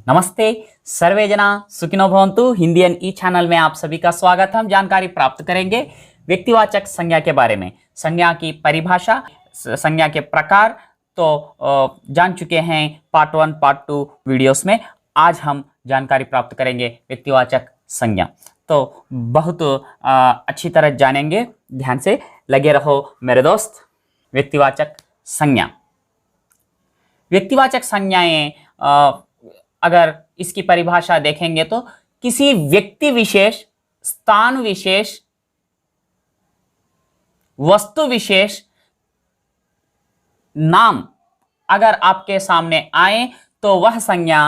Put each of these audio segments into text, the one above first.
नमस्ते, सर्वे जना सुखिनो भवन्तु। हिंदी एंड ई चैनल में आप सभी का स्वागत है। हम जानकारी प्राप्त करेंगे व्यक्तिवाचक संज्ञा के बारे में, संज्ञा की परिभाषा, संज्ञा के प्रकार तो जान चुके हैं पार्ट 1 पार्ट 2 वीडियोस में। आज हम जानकारी प्राप्त करेंगे व्यक्तिवाचक संज्ञा, तो बहुत अच्छी तरह जानेंगे। ध्यान से लगे रहो मेरे दोस्त। व्यक्तिवाचक संज्ञा, व्यक्तिवाचक संज्ञाएं अगर इसकी परिभाषा देखेंगे तो किसी व्यक्ति विशेष, स्थान विशेष, वस्तु विशेष, नाम अगर आपके सामने आए तो वह संज्ञा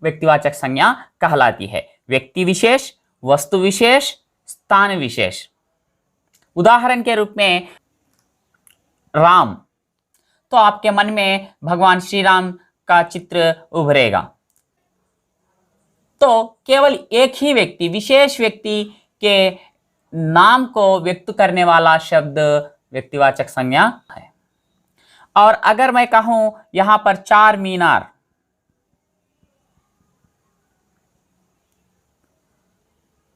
व्यक्तिवाचक संज्ञा कहलाती है। व्यक्ति विशेष, वस्तु विशेष, स्थान विशेष। उदाहरण के रूप में राम, तो आपके मन में भगवान श्री राम का चित्र उभरेगा। तो केवल एक ही व्यक्ति, विशेष व्यक्ति के नाम को व्यक्त करने वाला शब्द व्यक्तिवाचक संज्ञा है। और अगर मैं कहूं यहां पर चार मीनार,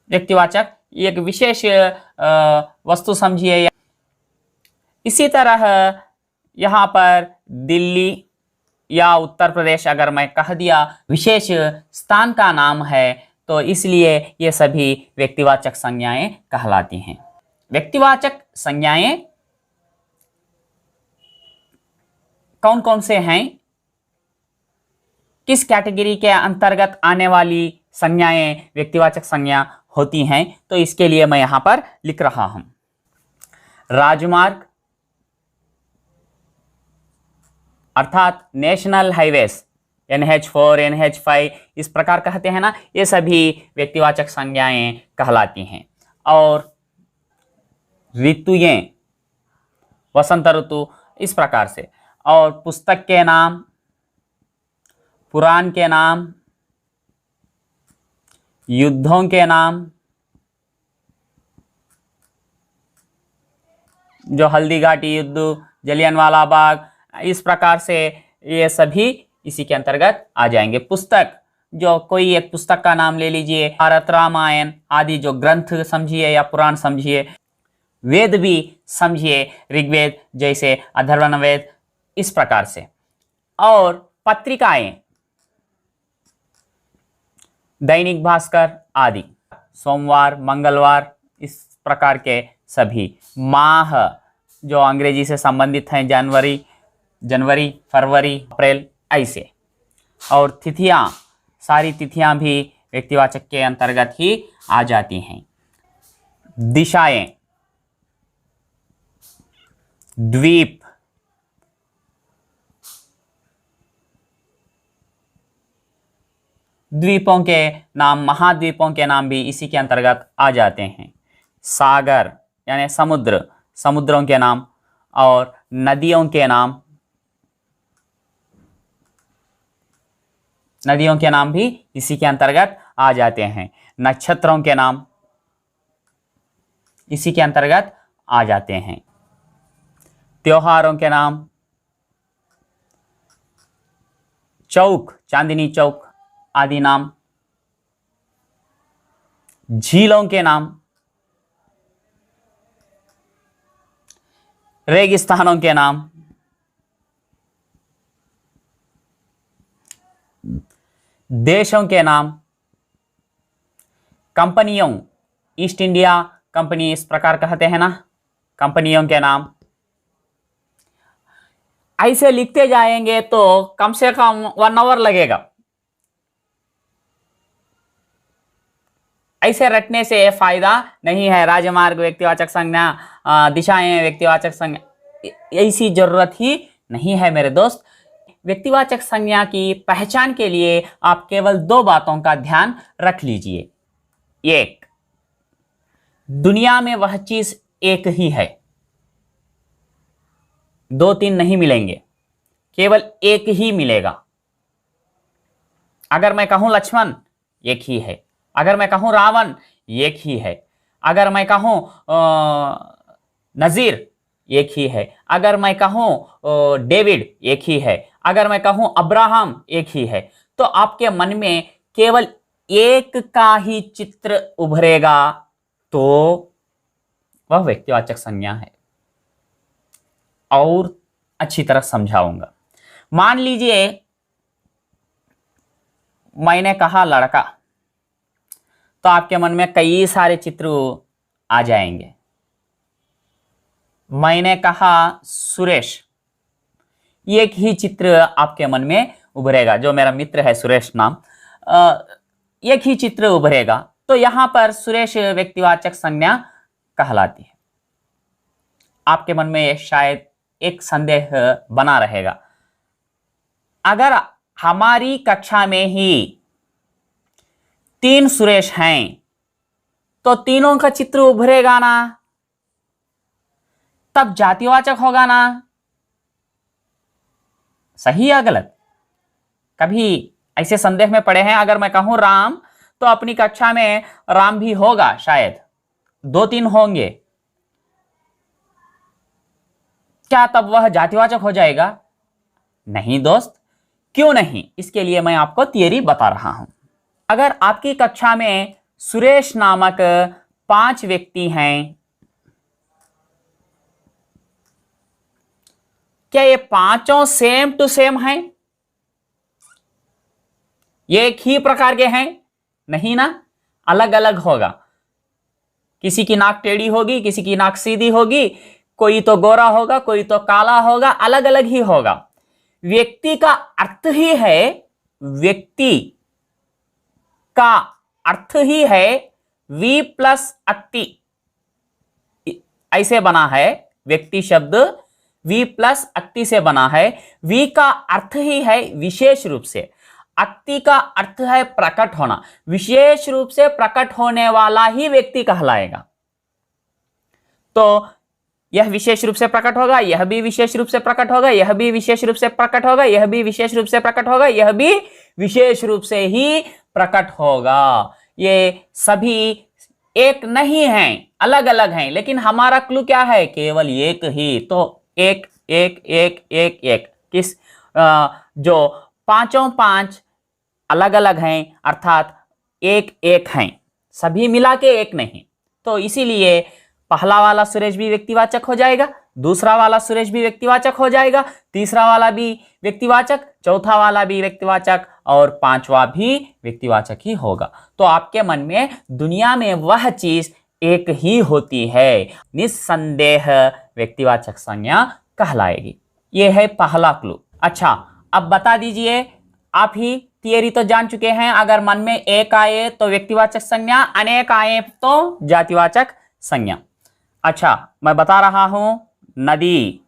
व्यक्तिवाचक एक विशेष वस्तु समझिए। इसी तरह यहां पर दिल्ली या उत्तर प्रदेश अगर मैं कह दिया, विशेष स्थान का नाम है, तो इसलिए ये सभी व्यक्तिवाचक संज्ञाएं कहलाती हैं। व्यक्तिवाचक संज्ञाएं कौन कौन से हैं, किस कैटेगरी के अंतर्गत आने वाली संज्ञाएं व्यक्तिवाचक संज्ञा होती हैं, तो इसके लिए मैं यहां पर लिख रहा हूं। राजमार्ग अर्थात नेशनल हाईवेज, NH4, NH5 इस प्रकार कहते हैं ना, ये सभी व्यक्तिवाचक संज्ञाएं कहलाती हैं। और ऋतुएं, वसंत ऋतु इस प्रकार से। और पुस्तक के नाम, पुराण के नाम, युद्धों के नाम, जो हल्दी घाटी युद्ध, जलियांवाला बाग, इस प्रकार से ये सभी इसी के अंतर्गत आ जाएंगे। पुस्तक, जो कोई एक पुस्तक का नाम ले लीजिए, भारत रामायण आदि जो ग्रंथ समझिए या पुराण समझिए। वेद भी समझिए, ऋग्वेद जैसे अथर्वण वेद, इस प्रकार से। और पत्रिकाएं, दैनिक भास्कर आदि, सोमवार, मंगलवार, इस प्रकार के सभी। माह जो अंग्रेजी से संबंधित हैं, जनवरी, फरवरी, अप्रैल, ऐसे। और तिथियां, सारी तिथियां भी व्यक्तिवाचक के अंतर्गत ही आ जाती हैं। दिशाएं, द्वीप, द्वीपों के नाम, महाद्वीपों के नाम भी इसी के अंतर्गत आ जाते हैं। सागर यानी समुद्र, समुद्रों के नाम। और नदियों के नाम, नदियों के नाम भी इसी के अंतर्गत आ जाते हैं। नक्षत्रों के नाम इसी के अंतर्गत आ जाते हैं। त्योहारों के नाम, चौक, चांदनी चौक आदि नाम। झीलों के नाम, रेगिस्तानों के नाम, देशों के नाम, कंपनियों, ईस्ट इंडिया कंपनी इस प्रकार कहते हैं ना, कंपनियों के नाम। ऐसे लिखते जाएंगे तो कम से कम 1 आवर लगेगा। ऐसे रटने से फायदा नहीं है। राजमार्ग व्यक्तिवाचक संज्ञा, दिशाएं व्यक्तिवाचक संज्ञा, ऐसी जरूरत ही नहीं है मेरे दोस्त। व्यक्तिवाचक संज्ञा की पहचान के लिए आप केवल 2 बातों का ध्यान रख लीजिए। एक, दुनिया में वह चीज एक ही है, 2-3 नहीं मिलेंगे, केवल एक ही मिलेगा। अगर मैं कहूं लक्ष्मण, एक ही है। अगर मैं कहूं रावण, एक ही है। अगर मैं कहूं नजीर, एक ही है। अगर मैं कहूं डेविड, एक ही है। अगर मैं कहूं अब्राहम, एक ही है। तो आपके मन में केवल एक का ही चित्र उभरेगा तो वह व्यक्तिवाचक संज्ञा है। और अच्छी तरह समझाऊंगा। मान लीजिए मैंने कहा लड़का, तो आपके मन में कई सारे चित्र आ जाएंगे। मैंने कहा सुरेश, एक ही चित्र आपके मन में उभरेगा, जो मेरा मित्र है सुरेश नाम, एक ही चित्र उभरेगा। तो यहां पर सुरेश व्यक्तिवाचक संज्ञा कहलाती है। आपके मन में शायद एक संदेह बना रहेगा, अगर हमारी कक्षा में ही 3 सुरेश हैं तो तीनों का चित्र उभरेगा ना, तब जातिवाचक होगा ना? सही या गलत? कभी ऐसे संदेह में पड़े हैं? अगर मैं कहूं राम, तो अपनी कक्षा में राम भी होगा, शायद 2-3 होंगे, क्या तब वह जातिवाचक हो जाएगा? नहीं दोस्त, क्यों नहीं? इसके लिए मैं आपको थियरी बता रहा हूं। अगर आपकी कक्षा में सुरेश नामक 5 व्यक्ति हैं, क्या ये पांचों सेम टू सेम हैं? एक ही प्रकार के हैं? नहीं ना, अलग अलग होगा। किसी की नाक टेढ़ी होगी, किसी की नाक सीधी होगी, कोई तो गोरा होगा, कोई तो काला होगा, अलग अलग ही होगा। व्यक्ति का अर्थ ही है, व्यक्ति का अर्थ ही है वी प्लस अक्ति, ऐसे बना है। व्यक्ति शब्द वी प्लस अक्ति से बना है। वी का अर्थ ही है विशेष रूप से, अक्ति का अर्थ है प्रकट होना। विशेष रूप से प्रकट होने वाला ही व्यक्ति कहलाएगा। तो यह विशेष रूप से प्रकट होगा, यह भी विशेष रूप से प्रकट होगा, यह भी विशेष रूप से प्रकट होगा, यह भी विशेष रूप से प्रकट होगा, यह भी विशेष रूप से ही प्रकट होगा। ये सभी एक नहीं हैं, अलग अलग हैं, लेकिन हमारा क्लू क्या है? केवल एक ही। तो एक एक एक एक एक किस जो पांचों 5 अलग अलग हैं, अर्थात एक एक हैं, सभी मिला के एक नहीं। तो इसीलिए पहला वाला सुरेश भी व्यक्तिवाचक हो जाएगा, दूसरा वाला सुरेश भी व्यक्तिवाचक हो जाएगा, तीसरा वाला भी व्यक्तिवाचक, चौथा वाला भी व्यक्तिवाचक और पांचवा भी व्यक्तिवाचक ही होगा। तो आपके मन में दुनिया में वह चीज एक ही होती है, निस्संदेह व्यक्तिवाचक संज्ञा कहलाएगी। यह है पहला क्लू। अच्छा, अब बता दीजिए, आप ही थियरी तो जान चुके हैं, अगर मन में एक आए तो व्यक्तिवाचक संज्ञा, अनेक आए तो जातिवाचक संज्ञा। अच्छा, मैं बता रहा हूं, नदी,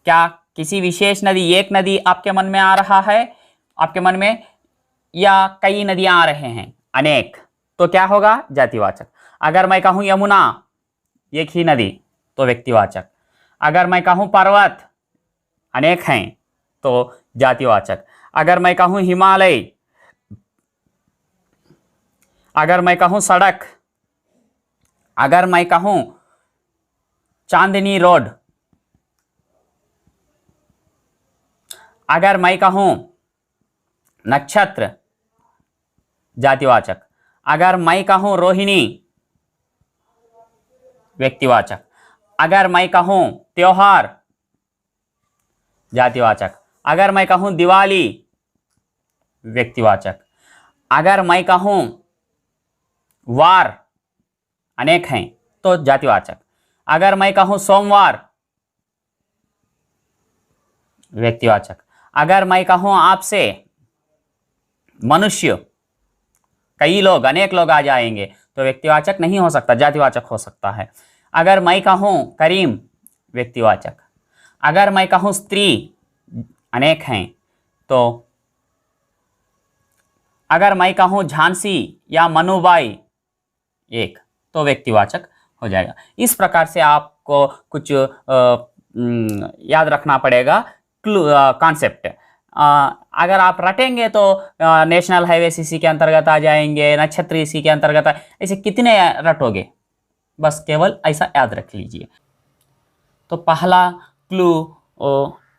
क्या किसी विशेष नदी, एक नदी आपके मन में आ रहा है आपके मन में, या कई नदियां आ रहे हैं? अनेक, तो क्या होगा? जातिवाचक। अगर मैं कहूं यमुना, एक ही नदी, तो व्यक्तिवाचक। अगर मैं कहूं पर्वत, अनेक हैं, तो जातिवाचक। अगर मैं कहूं हिमालय, अगर मैं कहूं सड़क, अगर मैं कहूं चांदनी रोड, अगर मैं कहूं नक्षत्र, जातिवाचक। अगर मैं कहूं रोहिणी, व्यक्तिवाचक। अगर मैं कहूं त्योहार, जातिवाचक। अगर मैं कहूं दिवाली, व्यक्तिवाचक। अगर मैं कहूं वार, अनेक हैं, तो जातिवाचक। अगर मैं कहूं सोमवार, व्यक्तिवाचक। अगर मैं कहूं आपसे मनुष्य, कई लोग, अनेक लोग आ जाएंगे, तो व्यक्तिवाचक नहीं हो सकता, जातिवाचक हो सकता है। अगर मैं कहूं करीम, व्यक्तिवाचक। अगर मैं कहूं स्त्री, अनेक हैं, तो अगर मैं कहूं झांसी या मनुबाई, एक, तो व्यक्तिवाचक हो जाएगा। इस प्रकार से आपको कुछ याद रखना पड़ेगा कॉन्सेप्ट। अगर आप रटेंगे तो नेशनल हाईवे इसी के अंतर्गत आ जाएंगे, नक्षत्र इसी के अंतर्गत, ऐसे कितने रटोगे? बस केवल ऐसा याद रख लीजिए। तो पहला क्लू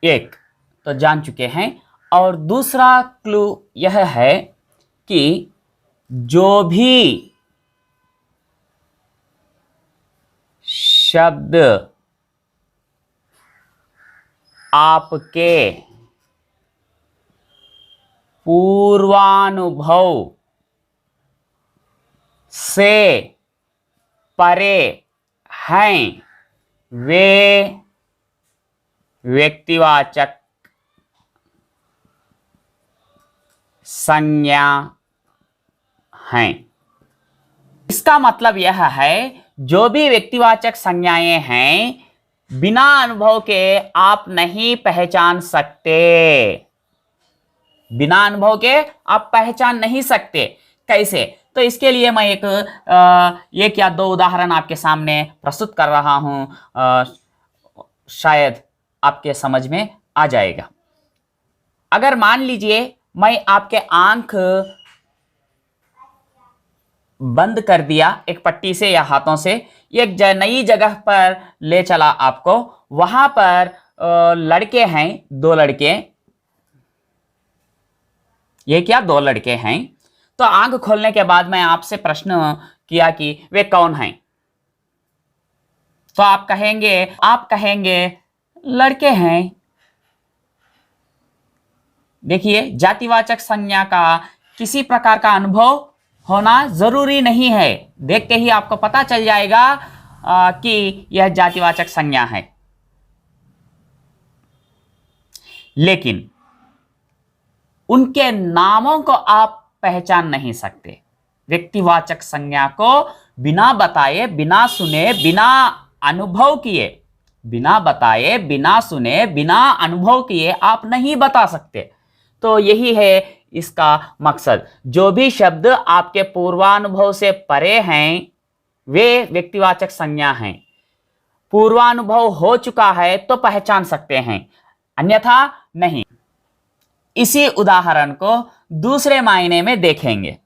एक तो जान चुके हैं। और दूसरा क्लू यह है कि जो भी शब्द आपके पूर्वानुभव से परे हैं वे व्यक्तिवाचक संज्ञा हैं। इसका मतलब यह है जो भी व्यक्तिवाचक संज्ञाएं हैं बिना अनुभव के आप नहीं पहचान सकते। बिना अनुभव के आप पहचान नहीं सकते। कैसे? तो इसके लिए मैं एक या दो उदाहरण आपके सामने प्रस्तुत कर रहा हूं, शायद आपके समझ में आ जाएगा। अगर मान लीजिए मैं आपके आंख बंद कर दिया एक पट्टी से या हाथों से, एक नई जगह पर ले चला आपको, वहां पर लड़के हैं, दो लड़के, ये क्या दो लड़के हैं। तो आंख खोलने के बाद मैं आपसे प्रश्न किया कि वे कौन हैं, तो आप कहेंगे लड़के हैं। देखिए, जातिवाचक संज्ञा का किसी प्रकार का अनुभव होना जरूरी नहीं है, देखते ही आपको पता चल जाएगा कि यह जातिवाचक संज्ञा है। लेकिन उनके नामों को आप पहचान नहीं सकते। व्यक्तिवाचक संज्ञा को बिना बताए, बिना सुने, बिना अनुभव किए, बिना बताए, बिना सुने, बिना अनुभव किए आप नहीं बता सकते। तो यही है इसका मकसद। जो भी शब्द आपके पूर्वानुभव से परे हैं वे व्यक्तिवाचक संज्ञा हैं। पूर्वानुभव हो चुका है तो पहचान सकते हैं, अन्यथा नहीं। इसी उदाहरण को दूसरे मायने में देखेंगे।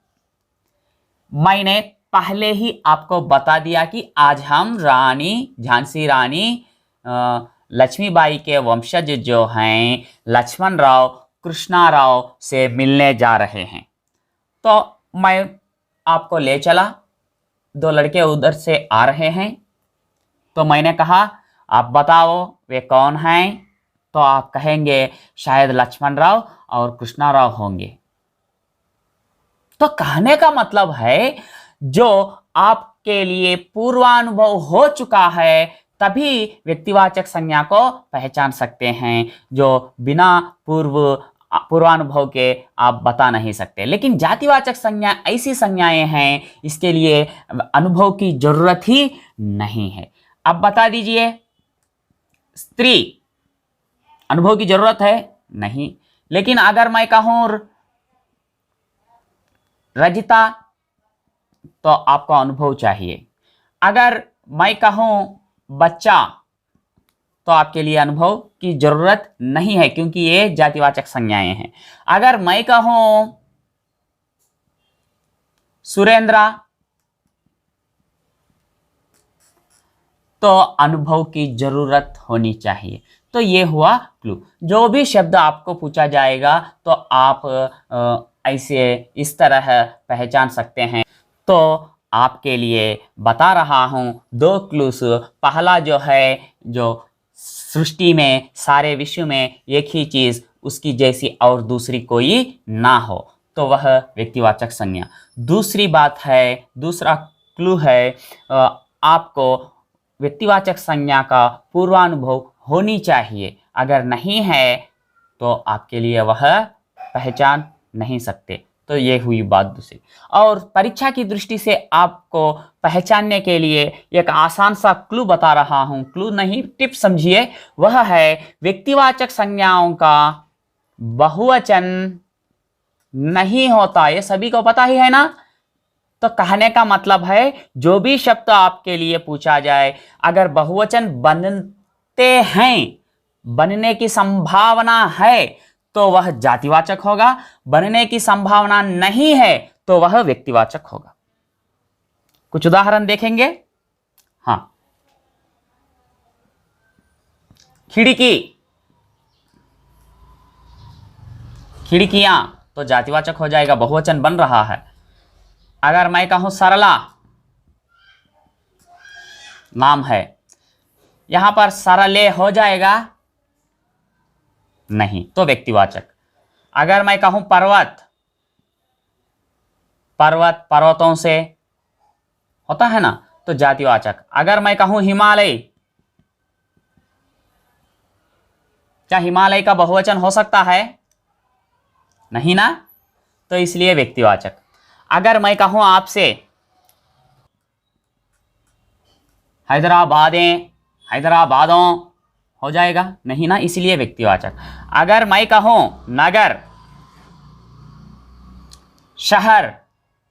मैंने पहले ही आपको बता दिया कि आज हम झांसी रानी लक्ष्मीबाई के वंशज जो हैं लक्ष्मण राव कृष्णा राव से मिलने जा रहे हैं। तो मैं आपको ले चला, दो लड़के उधर से आ रहे हैं, तो मैंने कहा आप बताओ वे कौन हैं, तो आप कहेंगे शायद लक्ष्मण राव और कृष्णा राव होंगे। तो कहने का मतलब है जो आपके लिए पूर्वानुभव हो चुका है तभी व्यक्तिवाचक संज्ञा को पहचान सकते हैं, जो बिना पूर्वानुभव के आप बता नहीं सकते। लेकिन जातिवाचक संज्ञा ऐसी संज्ञाएं हैं इसके लिए अनुभव की जरूरत ही नहीं है। अब बता दीजिए, स्त्री, अनुभव की जरूरत है नहीं। लेकिन अगर मैं कहूं रजिता, तो आपको अनुभव चाहिए। अगर मैं कहूं बच्चा, तो आपके लिए अनुभव की जरूरत नहीं है क्योंकि ये जातिवाचक संज्ञाएं हैं। अगर मैं कहूं सुरेंद्रा, तो अनुभव की जरूरत होनी चाहिए। तो ये हुआ क्लू। जो भी शब्द आपको पूछा जाएगा तो आप ऐसे इस तरह पहचान सकते हैं। तो आपके लिए बता रहा हूं दो क्लूस। पहला जो है, जो सृष्टि में, सारे विश्व में एक ही चीज उसकी जैसी और दूसरी कोई ना हो, तो वह व्यक्तिवाचक संज्ञा। दूसरी बात है, दूसरा क्लू है, आपको व्यक्तिवाचक संज्ञा का पूर्वानुभव होनी चाहिए। अगर नहीं है तो आपके लिए वह पहचान नहीं सकते। तो ये हुई बात दूसरी। और परीक्षा की दृष्टि से आपको पहचानने के लिए एक आसान सा क्लू बता रहा हूं, क्लू नहीं टिप समझिए। वह है व्यक्तिवाचक संज्ञाओं का बहुवचन नहीं होता, ये सभी को पता ही है ना। तो कहने का मतलब है जो भी शब्द आपके लिए पूछा जाए, अगर बहुवचन बनते हैं, बनने की संभावना है, तो वह जातिवाचक होगा। बनने की संभावना नहीं है तो वह व्यक्तिवाचक होगा। कुछ उदाहरण देखेंगे। हाँ, खिड़की, खिड़कियां तो जातिवाचक हो जाएगा, बहुवचन बन रहा है। अगर मैं कहूं सरला, नाम है, यहां पर सरले हो जाएगा नहीं, तो व्यक्तिवाचक। अगर मैं कहूं पर्वत, पर्वत पर्वतों से होता है ना, तो जातिवाचक। अगर मैं कहूं हिमालय, क्या हिमालय का बहुवचन हो सकता है? नहीं ना, तो इसलिए व्यक्तिवाचक। अगर मैं कहूं आपसे हैदराबादें, हैदराबादों हो जाएगा नहीं ना, इसलिए व्यक्तिवाचक। अगर मैं कहूं नगर, शहर,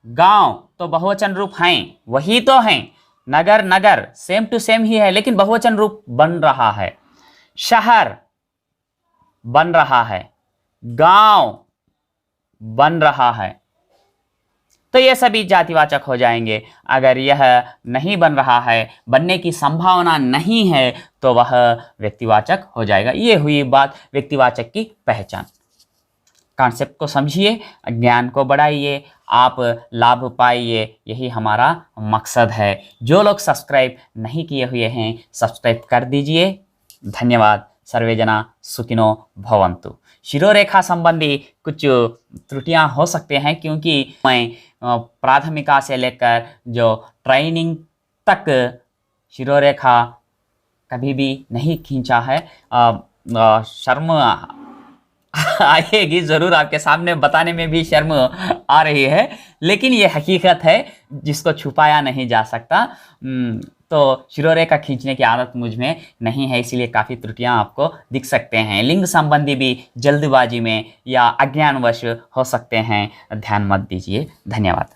गांव, तो बहुवचन रूप हैं, वही तो हैं। नगर नगर सेम टू सेम ही है, लेकिन बहुवचन रूप बन रहा है। शहर बन रहा है, गांव बन रहा है, तो ये सभी जातिवाचक हो जाएंगे। अगर यह नहीं बन रहा है, बनने की संभावना नहीं है, तो वह व्यक्तिवाचक हो जाएगा। ये हुई बात व्यक्तिवाचक की पहचान। कॉन्सेप्ट को समझिए, ज्ञान को बढ़ाइए, आप लाभ पाइए, यही हमारा मकसद है। जो लोग सब्सक्राइब नहीं किए हुए हैं, सब्सक्राइब कर दीजिए। धन्यवाद। सर्वे जना सुखिनो भवन्तु। शिरोरेखा संबंधी कुछ त्रुटियां हो सकते हैं, क्योंकि मैं प्राथमिका से लेकर जो ट्रेनिंग तक शिरोरेखा कभी भी नहीं खींचा है। शर्म आएगी ज़रूर, आपके सामने बताने में भी शर्म आ रही है, लेकिन ये हकीकत है जिसको छुपाया नहीं जा सकता। तो शिरोरेखा खींचने की आदत मुझ में नहीं है, इसीलिए काफ़ी त्रुटियां आपको दिख सकते हैं। लिंग संबंधी भी जल्दबाजी में या अज्ञानवश हो सकते हैं, ध्यान मत दीजिए। धन्यवाद।